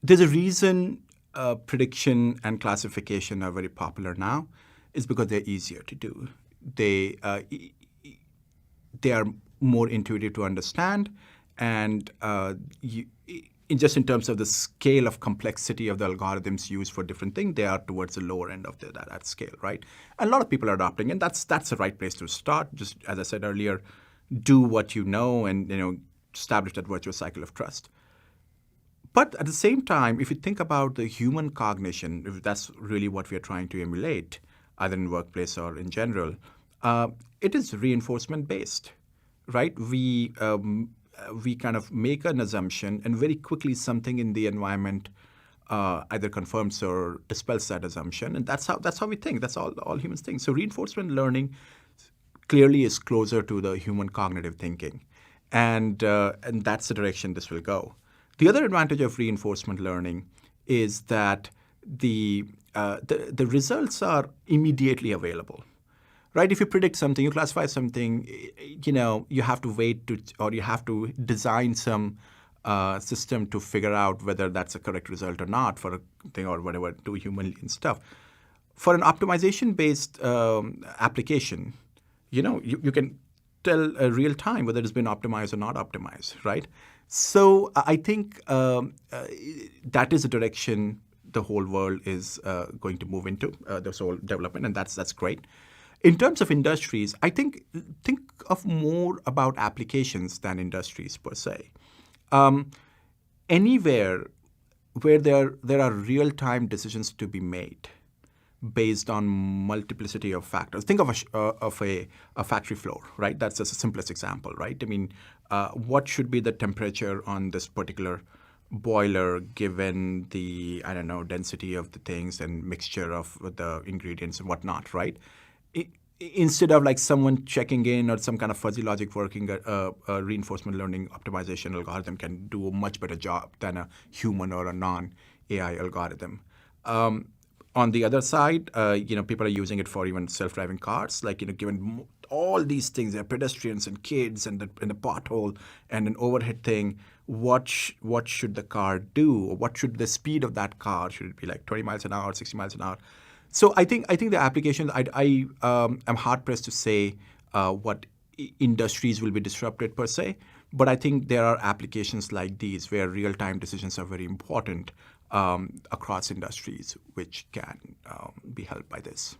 there's a reason prediction and classification are very popular now. Is because they're easier to do. They are more intuitive to understand, and just in terms of the scale of complexity of the algorithms used for different things, they are towards the lower end of that scale, right? And a lot of people are adopting, and that's the right place to start. Just as I said earlier, do what you know, and establish that virtuous cycle of trust. But at the same time, if you think about the human cognition, if that's really what we are trying to emulate, either in workplace or in general, it is reinforcement based, right? We kind of make an assumption, and very quickly something in the environment either confirms or dispels that assumption, and that's how we think. That's all humans think. So reinforcement learning clearly is closer to the human cognitive thinking, and that's the direction this will go. The other advantage of reinforcement learning is that the results are immediately available, right? If you predict something, you classify something, you have to wait or you have to design some system to figure out whether that's a correct result or not for a thing or whatever, do humanly and stuff. For an optimization-based application, you can tell real time whether it's been optimized or not optimized, right? So I think that is a direction the whole world is going to move into, this whole development, and that's great. In terms of industries, I think of more about applications than industries per se. Anywhere where there are real-time decisions to be made based on multiplicity of factors. Think of a factory floor, right? That's just the simplest example, right? I mean, what should be the temperature on this particular boiler given the, density of the things and mixture of the ingredients and whatnot, right? Instead of like someone checking in or some kind of fuzzy logic working, a reinforcement learning optimization algorithm can do a much better job than a human or a non-AI algorithm. On the other side, people are using it for even self-driving cars. Like, given all these things, there are pedestrians and kids and the pothole and an overhead thing. What should the car do? Or what should the speed of that car? Should it be like 20 miles an hour, 60 miles an hour? So I think the applications. I am hard pressed to say what industries will be disrupted per se, but I think there are applications like these where real-time decisions are very important across industries, which can be helped by this.